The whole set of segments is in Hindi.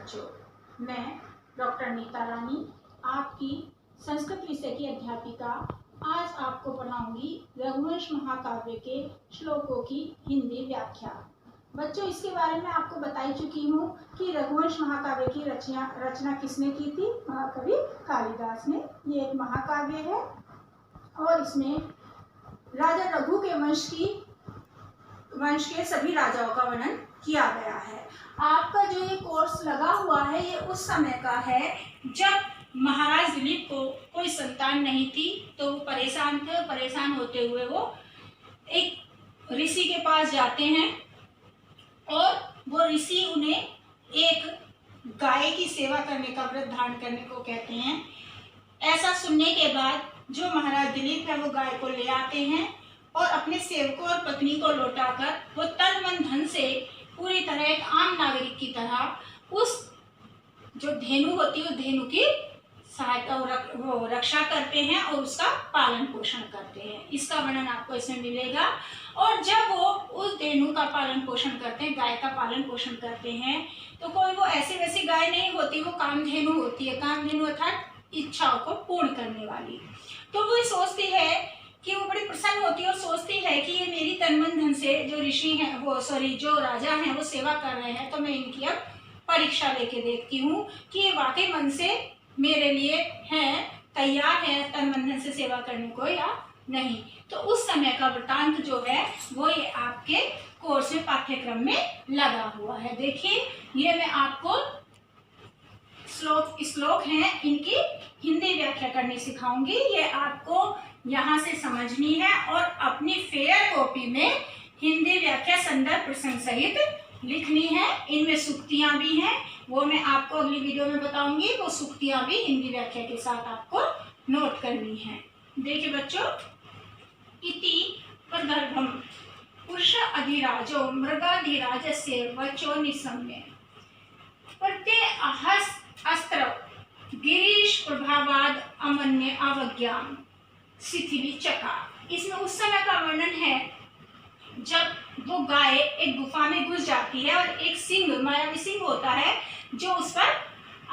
बच्चों, मैं डॉक्टर नीता रानी, आपकी संस्कृत विषय की अध्यापिका, आज आपको पढ़ाऊंगी रघुवंश महाकाव्य के श्लोकों की हिंदी व्याख्या। बच्चों, इसके बारे में आपको बता चुकी हूँ कि रघुवंश महाकाव्य की रचना किसने की थी? महाकवि कालिदास ने। ये एक महाकाव्य है और इसमें राजा रघु के वंश के सभी राजाओं का वर्णन किया गया है। आपका जो ये कोर्स लगा हुआ है ये उस समय का है जब महाराज दिलीप को कोई संतान नहीं थी, तो वो परेशान थे। परेशान होते हुए वो एक ऋषि के पास जाते हैं और वो ऋषि उन्हें एक गाय की सेवा करने का व्रत धारण करने को कहते हैं। ऐसा सुनने के बाद जो महाराज दिलीप है वो गाय को ले आते हैं और अपने सेवकों और पत्नी को लौटाकर वो तन मन धन से पूरी तरह एक आम नागरिक की तरह उस जो धेनु होती है उस धेनु की सहायता वो रक्षा करते हैं और उसका पालन पोषण करते हैं। इसका वर्णन आपको इसमें मिलेगा। और जब वो उस धेनु का पालन पोषण करते हैं, गाय का पालन पोषण करते हैं, तो कोई वो ऐसी वैसी गाय नहीं होती, वो कामधेनु होती है। कामधेनु अर्थात इच्छाओं को पूर्ण करने वाली। तो वो सोचती है कि वो बड़ी प्रसन्न होती है और सोचती है कि ये मेरी तन मन धन से जो ऋषि हैं जो राजा हैं वो सेवा कर रहे हैं, तो मैं इनकी अब परीक्षा लेके देखती हूँ कि ये वाकई मन से मेरे लिए हैं, तैयार है तन मन धन से सेवा करने को या नहीं। तो उस समय का वृतांत जो है वो ये आपके कोर्स में पाठ्यक्रम में लगा हुआ है। देखिए, ये मैं आपको श्लोक हैं, इनकी हिंदी व्याख्या करनी सिखाऊंगी। ये आपको यहाँ से समझनी है और अपनी फेयर कॉपी में हिंदी व्याख्या संदर्भ प्रसंग सहित लिखनी है। इनमें सूक्तियां भी हैं, वो मैं आपको अगली वीडियो में बताऊंगी। वो सूक्तियां भी हिंदी व्याख्या के साथ आपको नोट करनी है। देखिए बच्चों, इति प्रगर्भम पुरुष अधिराजो मृगाधिराजस्य वचो निसम्य प्रत्यय अहस अस्त्र गिरीश प्रभावाद अमन्य अवज्ञान शिथिली चका। इसमें उस समय का वर्णन है जब वो गाय एक गुफा में घुस जाती है और एक सिंह, मायावी सिंह होता है जो उस पर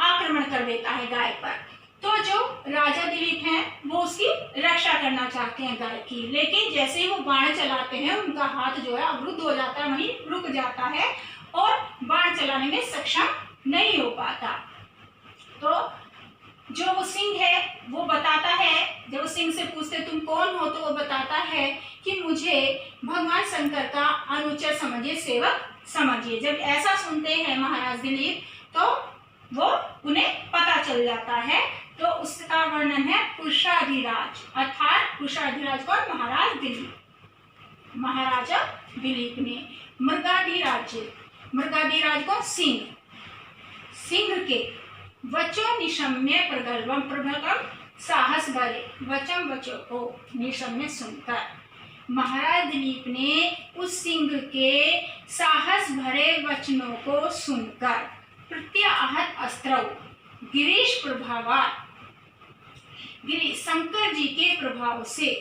आक्रमण कर देता है गाय पर। तो जो राजा दिलीप हैं वो उसकी रक्षा करना चाहते हैं गाय की, लेकिन जैसे ही वो बाण चलाते हैं उनका हाथ जो है अवरुद्ध हो जाता है, वहीं रुक जाता है और बाण चलाने में सक्षम नहीं हो पाता। तो जो वो सिंह है वो बताता है, जब सिंह से पूछते तुम कौन हो, तो वो बताता है कि मुझे भगवान शंकर का अनुचर समझिए, सेवक समझिए। जब ऐसा सुनते हैं महाराज दिलीप तो वो उन्हें पता चल जाता है। तो उसका वर्णन है पुरुषाधिराज, अर्थात पुरुषाधिराज कौन? महाराज दिलीप, महाराजा दिलीप ने। मृगाधिराज को सिंह, सिंह के वचो निशम्य प्रगल्भम, प्रगल्भम साहस भरे, वचन वचो को निशम्य सुनकर महाराज दिलीप ने उस सिंह के साहस भरे वचनों को सुनकर प्रत्याहत अस्त्र गिरीश प्रभावात, शंकर जी के प्रभाव से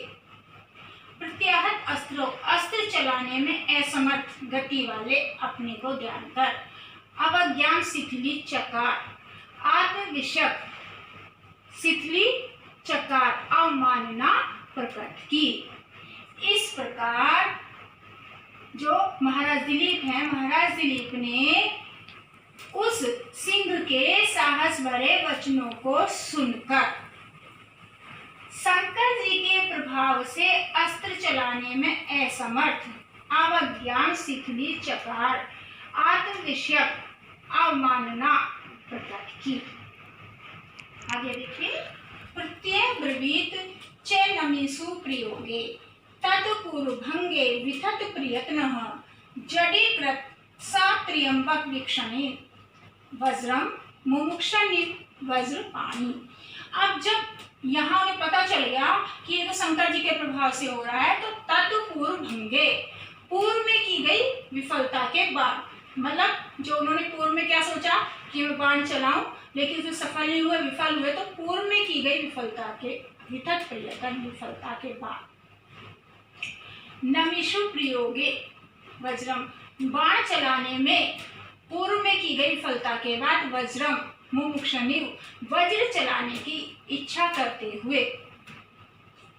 प्रत्याहत अस्त्र चलाने में असमर्थ गति वाले अपने को ध्यान कर अवज्ञान शिथिली चकार, आत्मविषक शिथिली चकार अवमानना प्रकट की। इस प्रकार जो महाराज दिलीप हैं, महाराज दिलीप ने उस सिंह के साहस भरे वचनों को सुनकर शंकर जी के प्रभाव से अस्त्र चलाने में असमर्थ, अवज्ञान शिथिली चकार, आत्मविषयक अवमानना प्रकट की। आगे देखिए, प्रत्यय ब्रवीत च नमीसु प्रयोगे तत्पूर्व भंगे विथत प्रयत्नः जडीकृत सात्र्यंबक वीक्षणे वज्रम मुमुक्षनि वज्रपाणि। अब जब यहाँ उन्हें पता चल गया कि ये तो शंकर जी के प्रभाव से हो रहा है, तो तत्पूर्व भंगे, पूर्व में की गई विफलता के बाद, मतलब जो उन्होंने पूर्व में क्या सोचा कि मैं बाण चलाऊं लेकिन उसमें सफल नहीं हुए, विफल हुए, तो पूर्व में की गई विफलता के विथत प्रयत्न, विफलता के बाद नमिषु प्रयोगे वज्रम, बाण चलाने में पूर्व में की गई फलता के बाद वज्रम मुमुक्षुनिव वज्र चलाने की इच्छा करते हुए,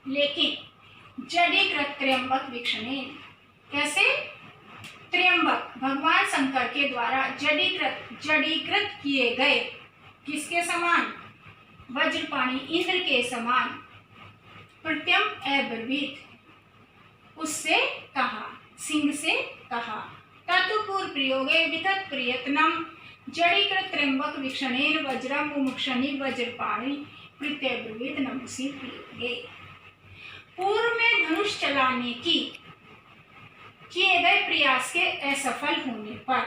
लेकिन जड़ीकृत त्र्यंबक वीक्षणेन, कैसे? त्र्यंबक भगवान शंकर के द्वारा जड़ीकृत किए गए, किसके समान? वज्रपाणी इंद्र के समान। प्रत्यम अब्रवीत, उससे कहा, सिंह से कहा। तत्पूर्व प्रयोगे वितत प्रयत्नम जड़ीकृत त्र्यंबक वीक्षणेन वज्रम मुमुक्षुनिव वज्रपाणी प्रत्यब्रवीत नमसी प्रयोगे। पूर्व में धनुष चलाने की किए गए प्रयास के असफल होने पर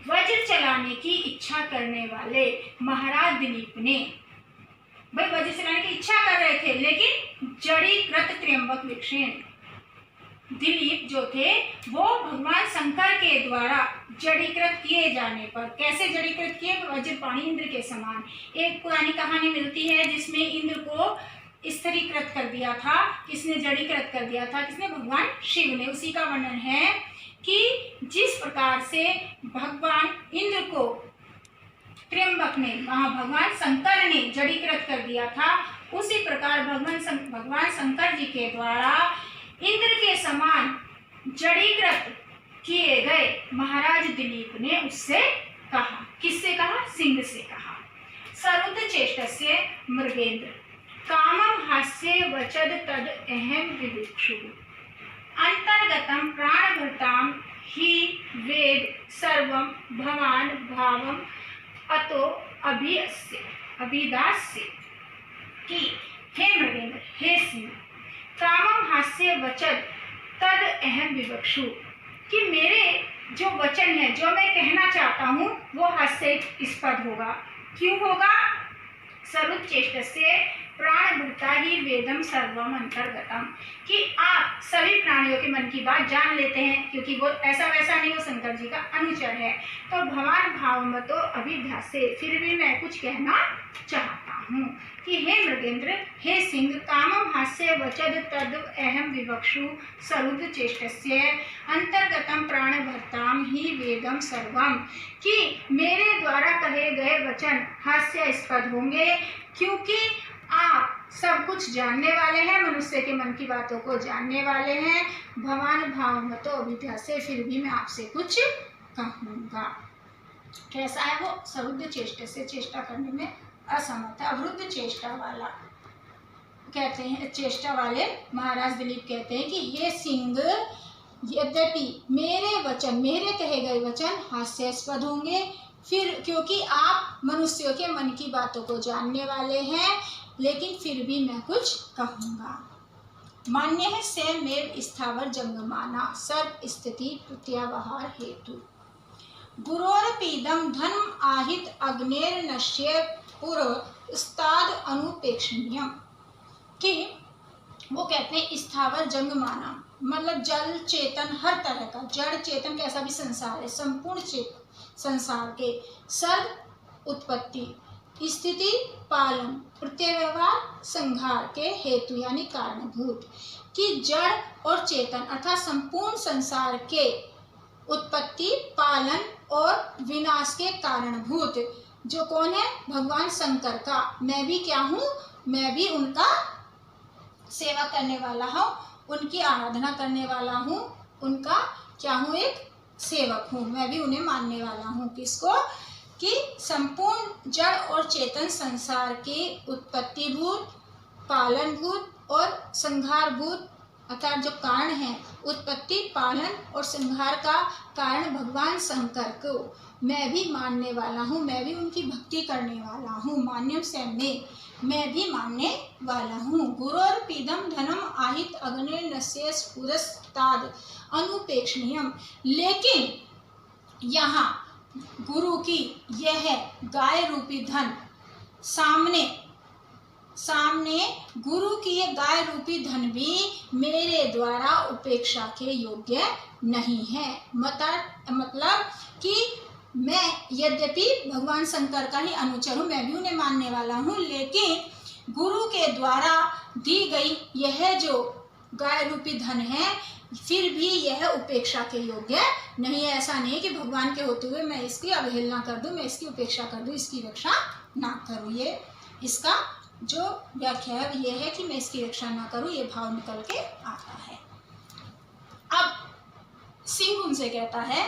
वज्र चलाने की इच्छा करने वाले महाराज दिलीप ने, भाई वज्र चलाने की इच्छा कर रहे थे, लेकिन जड़ीकृत त्र्यंबक वीक्षण, दिलीप जो थे वो भगवान शंकर के द्वारा जड़ीकृत किए जाने पर, कैसे जड़ीकृत किए? वज्रपाणी इंद्र के समान। एक पुरानी कहानी मिलती है जिसमें इंद्र को स्थिरीकृत कर दिया था। किसने जड़ीकृत कर दिया था? किसने? भगवान शिव ने। उसी का वर्णन है कि जिस प्रकार से भगवान इंद्र को त्र्यंबक ने, वहां भगवान शंकर ने जड़ीकृत कर दिया था, उसी प्रकार भगवान शंकर जी के द्वारा इंद्र के समान जड़ीकृत किए गए महाराज दिलीप ने उससे कहा। किससे कहा? सिंह से कहा। सरुद्ध चेष्टस्य मृगेंद्र कामम हास्य वचद तद अहम विविक्षु अंतर्गतम प्राणभृताम ही वेद सर्वम भवान भावम अतो अभिदास्य, कि हे मृगेंद्र, हे सिंह, कामम हास्य वचद तद अहम विवक्षु, कि मेरे जो वचन है, जो मैं कहना चाहता हूँ, वो हास्यास्पद होगा। क्यों होगा? सरुद्ध चेष्टस्य प्राणभृता ही वेदम सर्वम अंतर्गतम, कि आप सभी प्राणियों के मन की बात जान लेते हैं, क्योंकि वो ऐसा वैसा नहीं, वो शंकर जी का अनुचर है। तो भगवान भावमतो अभिध्यास से, फिर भी मैं कुछ कहना चाहता हूँ कि हे मृगेंद्र, हे सिंह, कामम हास्य वचद तद अहम विवक्षु सरुद्ध चेष्टस्य अंतर्गतम प्राणभर्ताम ही वेदम सर्वम, कि मेरे द्वारा कहे गए वचन हास्यास्पद होंगे, क्योंकि आप सब कुछ जानने वाले हैं, मनुष्य के मन की बातों को जानने वाले हैं। भगवान भावमतो अभिध्यास से, फिर भी मैं आपसे कुछ कहूँगा। कैसा है वो? सरुद्ध चेष्टा से, चेष्टा करने में असमर्थ, अवरुद्ध चेष्टा वाला कहते हैं। चेष्टा वाले महाराज दिलीप कहते हैं कि ये सिंह, यद्यपि मेरे वचन, मेरे कहे गए वचन हास्यास्पद होंगे, फिर क्योंकि आप मनुष्यों के मन की बातों को जानने वाले हैं, लेकिन फिर भी मैं कुछ कहूँगा। मान्य है स्वयमेव स्थावर जंगमाना सर्व स्थिति प्रत्यावहार हेतु गुरोरपीदम धर्म आहित अग्नेर नश्य पूर्व स्ताद अनुपेक्षणीयम, कि वो कहते हैं स्थावर जंगमाना, मतलब जल चेतन, हर तरह का जड़ चेतन कैसा भी संसार है, संपूर्ण संसार के सर्व उत्पत्ति, स्थिति, पालन, प्रत्यव्यवहार, संहार के हेतु यानी कारणभूत, कि जड़ और चेतन अर्थात संपूर्ण संसार के उत्पत्ति, पालन और विनाश के कारणभूत जो कौन है? भगवान शंकर का। मैं भी क्या हूँ? मैं भी उनका सेवा करने वाला हूँ, उनकी आराधना करने वाला हूँ, उनका क्या हूँ? एक सेवक हूँ। मैं भी उन्हें मानने वाला हूँ। किसको? कि संपूर्ण जड़ और चेतन संसार की उत्पत्ति भूत, पालन भूत और संहार भूत, अर्थात जो कारण है उत्पत्ति, पालन और संहार का कारण भगवान शंकर को मैं भी मानने वाला हूँ, मैं भी उनकी भक्ति करने वाला हूँ। मान्यम से मैं भी मानने वाला हूँ। गुरोर्पीदम धनम आहित अग्निर्नस्य स्फुरस्ताद अनुपेक्षणीयम, लेकिन यहाँ गुरु की यह गाय रूपी धन सामने गुरु की ये गाय रूपी धन भी मेरे द्वारा उपेक्षा के योग्य नहीं है। मतलब कि मैं यद्यपि भगवान शंकर का ही अनुचर हूँ, मैं भी उन्हें मानने वाला हूँ, लेकिन गुरु के द्वारा दी गई यह जो गाय रूपी धन है, फिर भी यह उपेक्षा के योग्य नहीं, ऐसा नहीं कि भगवान के होते हुए मैं इसकी अवहेलना कर दूं, मैं इसकी उपेक्षा कर दूं, इसकी रक्षा ना करूं। ये इसका जो व्याख्या है ये है कि मैं इसकी रक्षा ना करूं, ये भाव निकल के आता है। अब सिंह उनसे कहता है,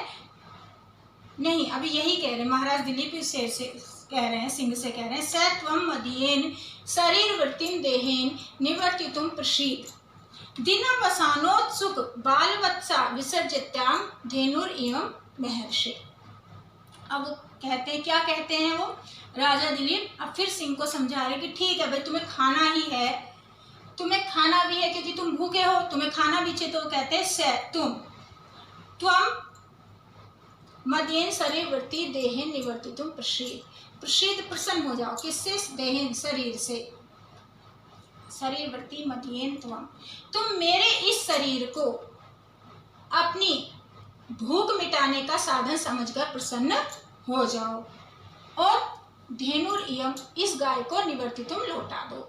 नहीं, अभी यही कह रहे हैं महाराज दिलीप से कह रहे हैं, सिंह से कह रहे हैं, स त्वं मदीयेन शरीरवृत्तिं देहेन निवर्तितुं प्रसीद दिनावसानोत्सुक बालवत्सा विसर्जित्यां धेनुरियं महर्षि। अब कहते हैं, क्या कहते हैं वो राजा दिलीप अब फिर सिंह को समझा रहे कि ठीक है भाई, तुम्हें खाना ही है, तुम्हें खाना भी है क्योंकि तुम भूखे हो, तुम्हें खाना भी चाहिए। तो कहते हैं स त्वं मदीयेन शरीरवृत्ति देहेन निवर्तितुं प्रसीद। प्रसीद प्रसन्न हो जाओ, किससे? देहेन शरीर से, शरीरवृत्ति मदीयेन त्वं, तुम मेरे इस शरीर को अपनी भूख मिटाने का साधन समझकर प्रसन्न हो जाओ, और धेनुरियं, इस गाय को निवर्तितुम, लौटा दो।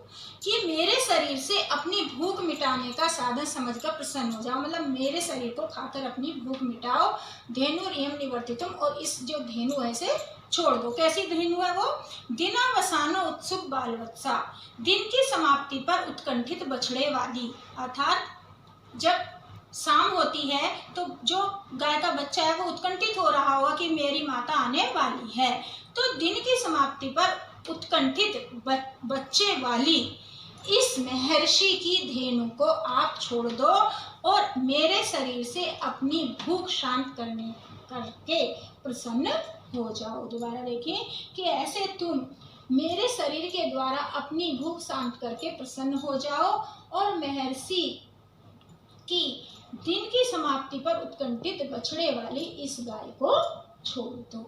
कि मेरे शरीर से अपनी भूख मिटाने का साधन समझकर प्रसन्न हो जाओ, मतलब मेरे शरीर को खाकर अपनी भूख मिटाओ। धेनुरियं निवर्तितुम, और इस जो धेनु है इसे छोड़ दो। कैसी धेनु है वो? दिनावसानो उत्सुक बालवत्सा, दिन की समाप्ति पर उत्कंठित बछड़े वाली, अर्थात जब शाम होती है तो जो गाय का बच्चा है वो उत्कंठित हो रहा होगा कि मेरी माता आने वाली है। तो दिन की समाप्ति पर उत्कंठित बच्चे वाली इस महर्षि की धेनु को आप छोड़ दो और मेरे शरीर से अपनी भूख शांत करके प्रसन्न हो जाओ। दोबारा देखिए कि ऐसे तुम मेरे शरीर के द्वारा अपनी भूख शांत करके प्रसन्न हो जाओ और महर्षि की दिन की समाप्ति पर उत्कंठित बछड़े वाली इस गाय को छोड़ दो।